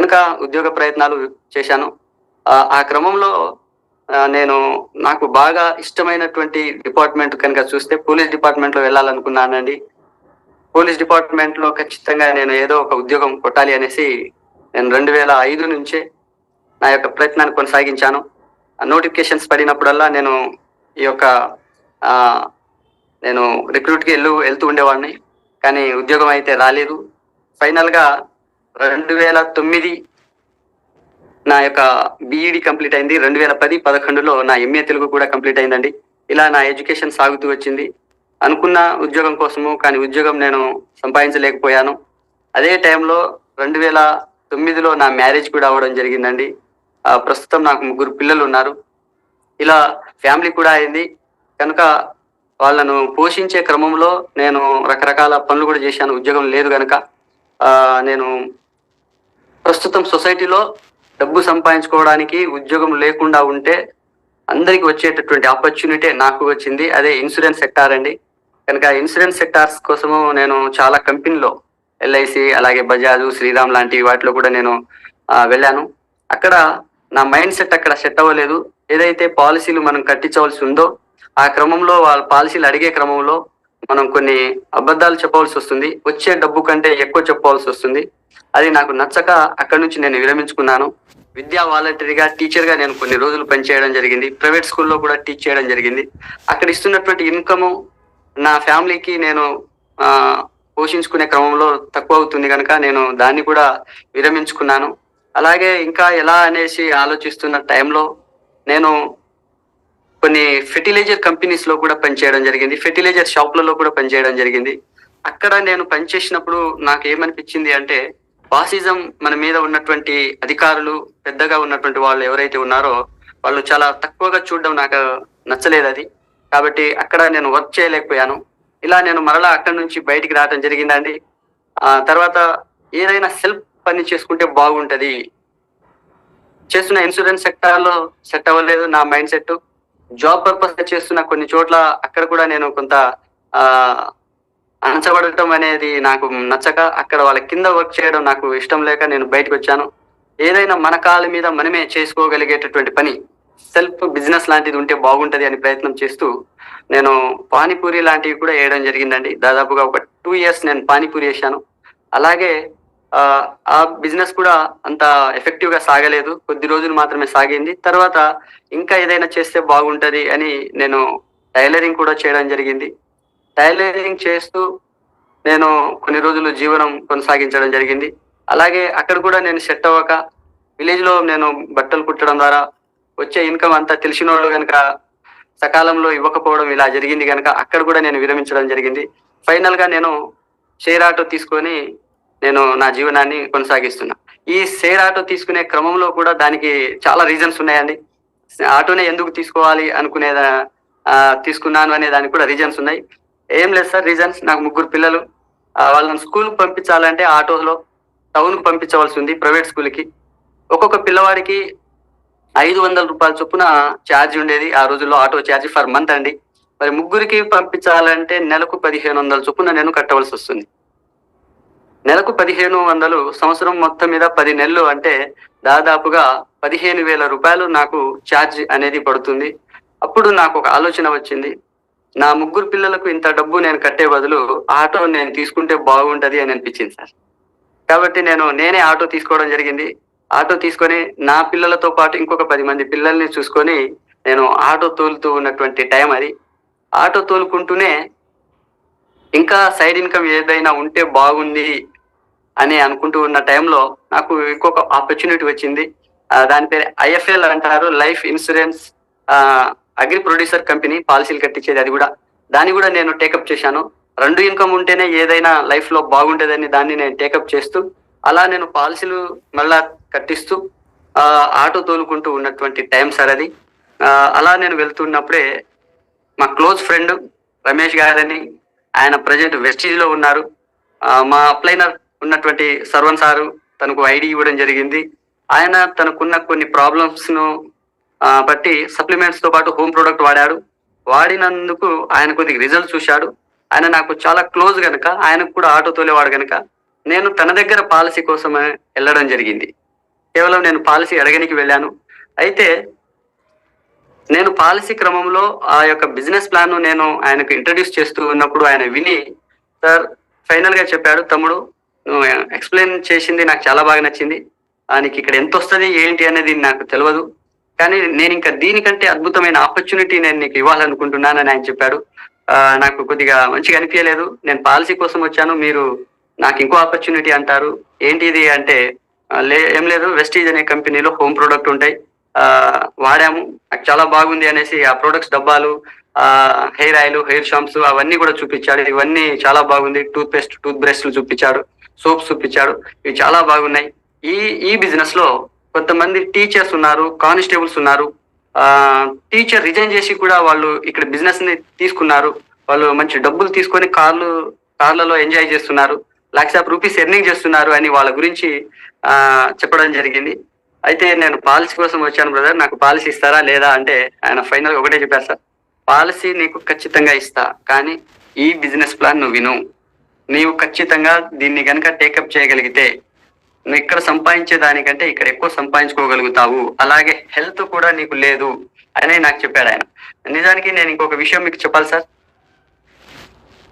కనుక ఉద్యోగ ప్రయత్నాలు చేశాను. ఆ క్రమంలో నాకు బాగా ఇష్టమైనటువంటి డిపార్ట్మెంట్ కనుక చూస్తే పోలీస్ డిపార్ట్మెంట్‌లో వెళ్ళాలనుకున్నానండి. పోలీస్ డిపార్ట్మెంట్‌లో ఖచ్చితంగా నేను ఏదో ఒక ఉద్యోగం కొట్టాలి అనేసి నేను 2005 నుంచే నా యొక్క ప్రయత్నాన్ని కొనసాగించాను. నోటిఫికేషన్స్ పడినప్పుడల్లా ఈ యొక్క ఆహ్, నేను రిక్రూట్‌కి వెళ్తూ ఉండేవాడిని. కానీ ఉద్యోగం అయితే రాలేదు. ఫైనల్‌గా 2009 నా యొక్క బీఈడీ కంప్లీట్ అయింది. 2010, 11లో నా ఎంఏ తెలుగు కూడా కంప్లీట్ అయిందండి. ఇలా నా ఎడ్యుకేషన్ సాగుతూ వచ్చింది. అనుకున్న ఉద్యోగం కోసము కానీ ఉద్యోగం నేను సంపాదించలేకపోయాను. అదే టైంలో 2009లో నా మ్యారేజ్ కూడా అవ్వడం జరిగిందండి. ప్రస్తుతం నాకు 3 పిల్లలున్నారు. ఇలా ఫ్యామిలీ కూడా అయింది. కనుక వాళ్ళను పోషించే క్రమంలో నేను రకరకాల పనులు కూడా చేశాను. ఉద్యోగం లేదు గనక. నేను ప్రస్తుతం సొసైటీలో డబ్బు సంపాదించుకోవడానికి ఉద్యోగం లేకుండా ఉంటే అందరికి వచ్చేటటువంటి ఆపర్చునిటీ నాకు వచ్చింది. అదే ఇన్సూరెన్స్ సెక్టార్ అండి. కనుక ఇన్సూరెన్స్ సెక్టార్స్ కోసము నేను చాలా కంపెనీలో ఎల్ఐసి, అలాగే బజాజ్, శ్రీరామ్ లాంటి వాటిలో కూడా నేను వెళ్ళాను. అక్కడ నా మైండ్ సెట్ అక్కడ సెట్ అవ్వలేదు. ఏదైతే పాలసీలు మనం కట్టించవలసి ఉందో ఆ క్రమంలో వాళ్ళ పాలసీలు అడిగే క్రమంలో మనం కొన్ని అబద్ధాలు చెప్పవలసి వస్తుంది. వచ్చే డబ్బు కంటే ఎక్కువ చెప్పవలసి వస్తుంది. అది నాకు నచ్చక అక్కడి నుంచి నేను విరమించుకున్నాను. విద్యా వాలంటీర్‌గా, టీచర్‌గా నేను కొన్ని రోజులు పనిచేయడం జరిగింది. ప్రైవేట్ స్కూల్‌లో కూడా టీచ్ చేయడం జరిగింది. అక్కడ ఇస్తున్నటువంటి ఇన్‌కము నా ఫ్యామిలీకి నేను పోషించుకునే క్రమంలో తక్కువ అవుతుంది గనక నేను దాన్ని కూడా విరమించుకున్నాను. అలాగే ఇంకా ఎలా అనేసి ఆలోచిస్తున్న టైంలో నేను కొన్ని ఫెర్టిలైజర్ కంపెనీస్‌లో కూడా పనిచేయడం జరిగింది. ఫెర్టిలైజర్ షాపులలో కూడా పనిచేయడం జరిగింది. అక్కడ నేను పనిచేసినప్పుడు నాకేమనిపించింది అంటే, బాసిజం మన మీద ఉన్నటువంటి అధికారులు, పెద్దగా ఉన్నటువంటి వాళ్ళు ఎవరైతే ఉన్నారో, వాళ్ళు చాలా తక్కువగా చూడడం నాకు నచ్చలేదది. కాబట్టి అక్కడ నేను వర్క్ చేయలేకపోయాను. ఇలా నేను మరలా అక్కడి నుంచి బయటికి రావడం జరిగిందండి. తర్వాత ఏదైనా సెల్ఫ్ పని చేసుకుంటే బాగుంటది. చేస్తున్న ఇన్సూరెన్స్ సెక్టార్‌లో సెట్ అవ్వలేదు నా మైండ్ సెట్. జాబ్ పర్పస్‌గా చేస్తున్న కొన్ని చోట్ల అక్కడ కూడా నేను కొంత ఆహ్, అణచబడటం అనేది నాకు నచ్చక, అక్కడ వాళ్ళ కింద వర్క్ చేయడం నాకు ఇష్టం లేక నేను బయటకొచ్చాను. ఏదైనా మన కాళ్ళ మీద మనమే చేసుకోగలిగేటటువంటి పని, సెల్ఫ్ బిజినెస్ లాంటిది ఉంటే బాగుంటది అని ప్రయత్నం చేస్తూ, నేను పానీపూరి లాంటివి కూడా ఏయడం జరిగిందండి. దాదాపుగా ఒక 2 ఇయర్స్ నేను పానీపూరి ఏశాను. అలాగే ఆ బిజినెస్ కూడా అంత ఎఫెక్టివ్‌గా సాగలేదు. కొద్ది రోజులు మాత్రమే సాగింది. తర్వాత ఇంకా ఏదైనా చేస్తే బాగుంటది అని నేను టైలరింగ్ కూడా చేయడం జరిగింది. టైలరింగ్ చేస్తూ నేను కొన్ని రోజులు జీవనం కొనసాగించడం జరిగింది. అలాగే అక్కడ కూడా నేను సెట్ అవ్వక విలేజ్‌లో నేను బట్టలు కుట్టడం ద్వారా వచ్చే ఇన్‌కమ్ అంతా తెలిసినోళ్ళు గనక సకాలంలో ఇవ్వకపోవడం ఇలా జరిగింది గనక అక్కడ కూడా నేను విరమించడం జరిగింది. ఫైనల్‌గా నేను షేర్ ఆటో తీసుకొని నేను నా జీవనాన్ని కొనసాగిస్తున్నా. ఈ షేర్ ఆటో తీసుకునే క్రమంలో కూడా దానికి చాలా రీజన్స్ ఉన్నాయండి. ఆటోనే ఎందుకు తీసుకోవాలి తీసుకున్నాను అనే దానికి కూడా రీజన్స్ ఉన్నాయి. ఏం లేదు సార్ రీజన్స్. నాకు 3 పిల్లలు. వాళ్ళని స్కూల్‌కి పంపించాలంటే ఆటోలో టౌన్‌కి పంపించవలసి ఉంది ప్రైవేట్ స్కూల్‌కి. ఒక్కొక్క పిల్లవాడికి రూ. 500 చొప్పున ఛార్జ్ ఉండేది. ఆ రోజుల్లో ఆటో ఛార్జ్ ఫర్ మంత్ అండి. మరి ముగ్గురికి పంపించాలంటే నెలకు 1500 చొప్పున నేను కట్టవలసొస్తుంది. నెలకు 1500 సంవత్సరం మొత్తం మీద 10 నెలలు అంటే దాదాపుగా రూ. 15,000 నాకు ఛార్జ్ అనేది పడుతుంది. అప్పుడు నాకు ఒక ఆలోచన వచ్చింది. నా 3 పిల్లలకు ఇంత డబ్బు నేను కట్టే బదులు ఆటో నేను తీసుకుంటే బాగుంటది అని అనిపించింది సార్. కాబట్టి నేనే ఆటో తీసుకోవడం జరిగింది. ఆటో తీసుకొని నా పిల్లలతో పాటు ఇంకొక 10 మంది పిల్లల్ని చూసుకొని నేను ఆటో తోలుతూ ఉన్నటువంటి టైం అది. ఆటో తోలుకుంటూనే ఇంకా సైడ్ ఇన్‌కమ్ ఏదైనా ఉంటే బాగుంది అని అనుకుంటూ ఉన్న టైంలో నాకు ఇంకొక ఆపర్చునిటీ వచ్చింది. దాని పేరు ఐఎఫ్ఎల్ అంటారు. Life insurance agri producer company పాలసీలు కట్టించేది అది గూడా. దాన్ని గూడా నేను టేకప్ చేశాను. 2 ఇన్‌కమ్ ఉంటేనే ఏదైనా లైఫ్‌లో బాగుంటదని దాన్ని నేను టేకప్ చేస్తూ, అలా నేను పాలసీలు మళ్ళా కట్టిస్తూ ఆటో తోలుకుంటూ ఉన్నటువంటి టైం సార్ అది. అలా నేను వెళ్తున్నప్పుడే మా క్లోజ్ ఫ్రెండ్ రమేష్ గారని, ఆయన ప్రెజెంట్ వెస్టీజ్‌లో ఉన్నారు. మా అప్లైనర్ ఉన్నటువంటి సర్వన్ సారు తనకు ఐడీ ఇవ్వడం జరిగింది. ఆయన తనకున్న కొన్ని ప్రాబ్లమ్స్‌ను బట్టి సప్లిమెంట్స్‌తో పాటు హోమ్ ప్రొడక్ట్ వాడాడు. వాడినందుకు ఆయన కొద్దిగా రిజల్ట్ చూశాడు. ఆయన నాకు చాలా క్లోజ్ గనక, ఆయనకు కూడా ఆటో తోలేవాడు గనక, నేను తన దగ్గర పాలసీ కోసమే ఎళ్ళడం జరిగింది. కేవలం నేను పాలసీ అడగనికి వెళ్ళాను. అయితే నేను పాలసీ క్రమంలో ఆ యొక్క బిజినెస్ ప్లాన్ నేను ఆయనకు ఇంట్రడ్యూస్ చేస్తూ ఉన్నప్పుడు ఆయన విని, సార్ ఫైనల్ గా చెప్పాడు, తమ్ముడు నువ్వు ఎక్స్ప్లెయిన్ చేసింది నాకు చాలా బాగా నచ్చింది. నీకు ఇక్కడ ఎంత వస్తుంది ఏంటి అనేది నాకు తెలియదు, కానీ నేను ఇంకా దీనికంటే అద్భుతమైన ఆపర్చునిటీ నేను నీకు ఇవ్వాలనుకుంటున్నానని ఆయన చెప్పాడు. నాకు కొద్దిగా మంచిగా అనిపించలేదు. నేను పాలసీ కోసం వచ్చాను, మీరు నాకు ఇంకో ఆపర్చునిటీ అంటారు, ఏంటి ఇది అంటే, ఏం లేదు, వెస్టీజ్ అనే కంపెనీలో హోమ్ ప్రోడక్ట్ ఉంటాయి, వాడాము, నాకు చాలా బాగుంది అనేసి ఆ ప్రొడక్ట్స్ డబ్బాలు, హెయిర్ ఆయిల్, హెయిర్ షాంప్స్ అవన్నీ కూడా చూపించాడు. ఇవన్నీ చాలా బాగుంది. టూత్ పేస్ట్, టూత్ బ్రష్లు చూపించాడు, సోప్స్ చూపించాడు, ఇవి చాలా బాగున్నాయి. ఈ ఈ బిజినెస్ లో కొంతమంది టీచర్స్ ఉన్నారు, కానిస్టేబుల్స్ ఉన్నారు. టీచర్ రిజైన్ చేసి కూడా వాళ్ళు ఇక్కడ బిజినెస్ ని తీసుకున్నారు. వాళ్ళు మంచి డబ్బులు తీసుకొని కార్లలో ఎంజాయ్ చేస్తున్నారు, లక్ష రూపీస్ ఎర్నింగ్ చేస్తున్నారు అని వాళ్ళ గురించి చెప్పడం జరిగింది. అయితే నేను పాలసీ కోసం వచ్చాను బ్రదర్, నాకు పాలసీ ఇస్తారా లేదా అంటే ఆయన ఫైనల్ ఒకటే చెప్పారు, సార్ పాలసీ నీకు ఖచ్చితంగా ఇస్తా, కానీ ఈ బిజినెస్ ప్లాన్ నువ్వు విను, నీవు ఖచ్చితంగా దీన్ని కనుక టేకప్ చేయగలిగితే నువ్వు ఇక్కడ సంపాదించే దానికంటే ఇక్కడ ఎక్కువ సంపాదించుకోగలుగుతావు, అలాగే హెల్త్ కూడా నీకు లేదు అని నాకు చెప్పాడు ఆయన. నిజానికి నేను ఇంకొక విషయం మీకు చెప్పాలి సార్,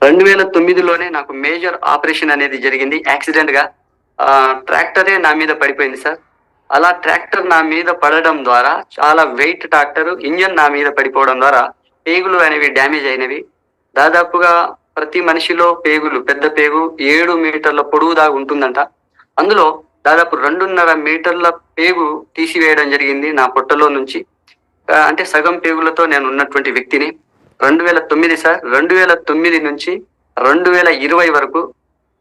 2009లోనే నాకు మేజర్ ఆపరేషన్ అనేది జరిగింది. యాక్సిడెంట్ గా ట్రాక్టరే నా మీద పడిపోయింది సార్. అలా ట్రాక్టర్ నా మీద పడడం ద్వారా, చాలా వెయిట్ ట్రాక్టర్ ఇంజన్ నా మీద పడిపోవడం ద్వారా పేగులు అనేవి డ్యామేజ్ అయినవి. దాదాపుగా ప్రతి మనిషిలో పేగులు, పెద్ద పేగు 7 మీటర్ల పొడవు దాకా ఉంటుందంట. అందులో దాదాపు 2.5 మీటర్ల పేగు తీసివేయడం జరిగింది నా పొట్టలో నుంచి. అంటే సగం పేగులతో నేను ఉన్నటువంటి వ్యక్తిని. 2009 సార్, 2009 నుంచి 2020 వరకు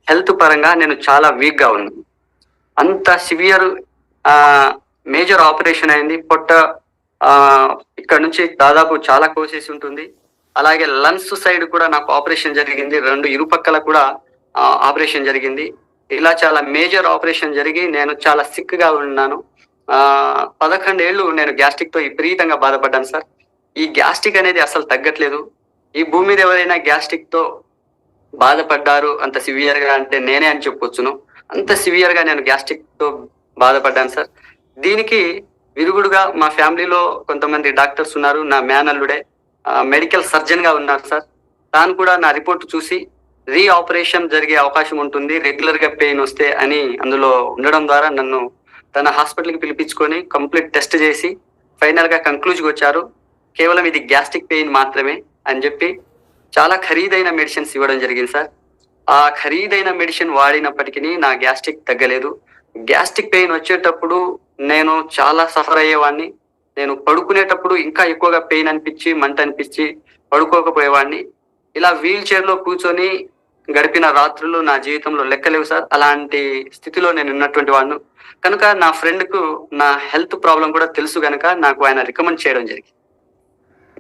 హెల్త్ పరంగా నేను చాలా వీక్ గా ఉన్నాను. అంత సివియర్ మేజర్ ఆపరేషన్ అయింది. పొట్ట ఇక్కడ నుంచి దాదాపు చాలా కోసేసి ఉంటుంది. అలాగే లంగ్స్ సైడ్ కూడా నాకు ఆపరేషన్ జరిగింది, 2 ఇరుపక్కల కూడా ఆపరేషన్ జరిగింది. ఇలా చాలా మేజర్ ఆపరేషన్ జరిగి నేను చాలా సిక్ గా ఉన్నాను. 11 ఏళ్ళు నేను గ్యాస్ట్రిక్ తో విపరీతంగా బాధపడ్డాను సార్. ఈ గ్యాస్ట్రిక్ అనేది అసలు తగ్గట్లేదు. ఈ భూమి మీద ఎవరైనా గ్యాస్ట్రిక్ తో బాధపడ్డారు అంత సివియర్ గా అంటే నేనే అని చెప్పొచ్చును. అంత సివియర్ గా నేను గ్యాస్ట్రిక్ తో బాధపడ్డాను సార్. దీనికి విరుగుడుగా మా ఫ్యామిలీలో కొంతమంది డాక్టర్స్ ఉన్నారు. నా మేనల్లుడే మెడికల్ సర్జన్ గా ఉన్నారు సార్. తాను కూడా నా రిపోర్ట్ చూసి రీ ఆపరేషన్ జరిగే అవకాశం ఉంటుంది రెగ్యులర్ గా పెయిన్ వస్తే అని అందులో ఉండడం ద్వారా నన్ను తన హాస్పిటల్కి పిలిపించుకొని కంప్లీట్ టెస్ట్ చేసి ఫైనల్ గా కంక్లూజ్కి వచ్చారు, కేవలం ఇది గ్యాస్ట్రిక్ పెయిన్ మాత్రమే అని చెప్పి చాలా ఖరీదైన మెడిసిన్స్ ఇవ్వడం జరిగింది సార్. ఆ ఖరీదైన మెడిసిన్ వాడినప్పటికీ నా గ్యాస్ట్రిక్ తగ్గలేదు. గ్యాస్ట్రిక్ పెయిన్ వచ్చేటప్పుడు నేను చాలా సఫర్ అయ్యేవాడిని. నేను పడుకునేటప్పుడు ఇంకా ఎక్కువగా పెయిన్ అనిపించి, మంట అనిపించి పడుకోకపోయేవాడిని. ఇలా వీల్ చైర్ లో కూర్చొని గడిపిన రాత్రులు నా జీవితంలో లెక్కలేవు సార్. అలాంటి స్థితిలో నేను ఉన్నటువంటి వాడిను. కనుక నా ఫ్రెండ్ కు నా హెల్త్ ప్రాబ్లం కూడా తెలుసు కనుక నాకు ఆయన రికమెండ్ చేయడం జరిగింది.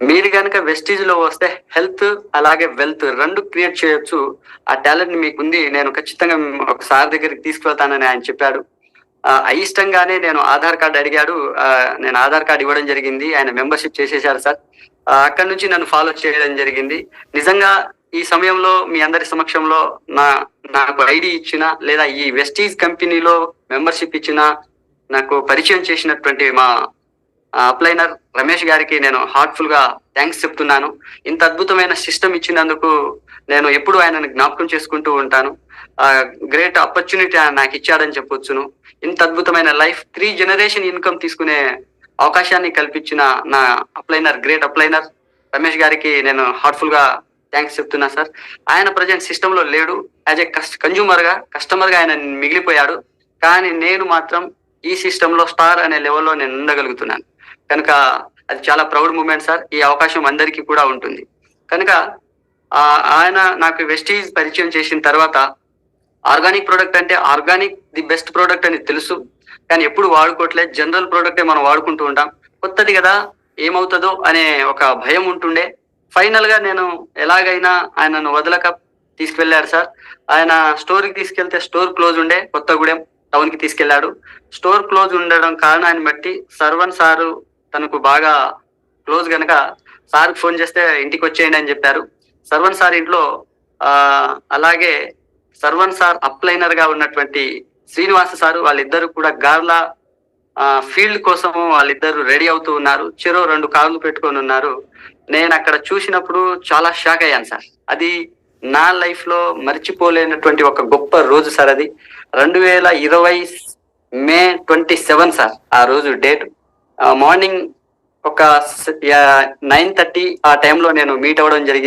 మీరు కనుక వెస్టీజ్ లో వస్తే హెల్త్ అలాగే వెల్త్ 2 క్రియేట్ చేయొచ్చు, ఆ టాలెంట్ మీకుంది, నేను ఖచ్చితంగా ఒక సార్ దగ్గరికి తీసుకువెళ్తానని ఆయన చెప్పాడు. అయిష్టంగానే నేను ఆధార్ కార్డు అడిగాడు, నేను ఆధార్ కార్డు ఇవ్వడం జరిగింది. ఆయన మెంబర్షిప్ చేసేసారు సార్. అక్కడి నుంచి నన్ను ఫాలో చేయడం జరిగింది. నిజంగా ఈ సమయంలో మీ అందరి సమక్షంలో నాకు ఐడి ఇచ్చిన లేదా ఈ వెస్టీజ్ కంపెనీలో మెంబర్షిప్ ఇచ్చిన, నాకు పరిచయం చేసినటువంటి మా అప్లైనర్ రమేష్ గారికి నేను హార్ట్ఫుల్ గా థ్యాంక్స్ చెప్తున్నాను. ఇంత అద్భుతమైన సిస్టమ్ ఇచ్చినందుకు నేను ఎప్పుడు ఆయనను జ్ఞాపకం చేసుకుంటూ ఉంటాను. గ్రేట్ ఆపర్చునిటీ నాకు ఇచ్చాడని చెప్పొచ్చును. ఇంత అద్భుతమైన లైఫ్ 3 జనరేషన్ ఇన్కమ్ తీసుకునే అవకాశాన్ని కల్పించిన నా అప్లైనర్, గ్రేట్ అప్లైనర్ రమేష్ గారికి నేను హార్ట్ఫుల్ గా థ్యాంక్స్ చెప్తున్నా సార్. ఆయన ప్రజెంట్ సిస్టమ్ లో లేడు, యాజ్ ఏ కస్టమర్ గా ఆయన మిగిలిపోయాడు. కానీ నేను మాత్రం ఈ సిస్టమ్ లో స్టార్ అనే లెవెల్లో నేను ఉండగలుగుతున్నాను కనుక అది చాలా ప్రౌడ్ మూమెంట్ సార్. ఈ అవకాశం అందరికీ కూడా ఉంటుంది కనుక ఆయన నాకు వెస్టీజ్ పరిచయం చేసిన తర్వాత ఆర్గానిక్ ప్రోడక్ట్ అంటే ఆర్గానిక్ ది బెస్ట్ ప్రోడక్ట్ అని తెలుసు, కానీ ఎప్పుడు వాడుకోవట్లేదు. జనరల్ ప్రోడక్టే మనం వాడుకుంటూ ఉంటాం. కొత్తది కదా ఏమవుతుందో అనే ఒక భయం ఉంటుండే. ఫైనల్ గా నేను ఎలాగైనా ఆయనను వదలక తీసుకువెళ్ళాడు సార్. ఆయన స్టోర్కి తీసుకెళ్తే స్టోర్ క్లోజ్ ఉండే, కొత్తగూడెం టౌన్ కి తీసుకెళ్లాడు. స్టోర్ క్లోజ్ ఉండడం కారణాన్ని బట్టి సర్వన్ సారు తనకు బాగా క్లోజ్ గనక సార్ ఫోన్ చేస్తే ఇంటికి వచ్చేయండి అని చెప్పారు. సర్వన్ సార్ ఇంట్లో అలాగే సర్వన్ సార్ అప్లైనర్ గా ఉన్నటువంటి శ్రీనివాస సారు, వాళ్ళిద్దరు కూడా గార్లా ఫీల్డ్ కోసము వాళ్ళిద్దరు రెడీ అవుతూ ఉన్నారు. చెరో 2 కార్లు పెట్టుకొని ఉన్నారు. నేను అక్కడ చూసినప్పుడు చాలా షాక్ అయ్యాను సార్. అది నా లైఫ్ లో మర్చిపోలేనటువంటి ఒక గొప్ప రోజు సార్ అది. 2020 మే 27 సార్ ఆ రోజు డేట్. మార్నింగ్ ఒక 9:30 ఆ టైంలో నేను మీట్ అవ్వడం జరిగింది.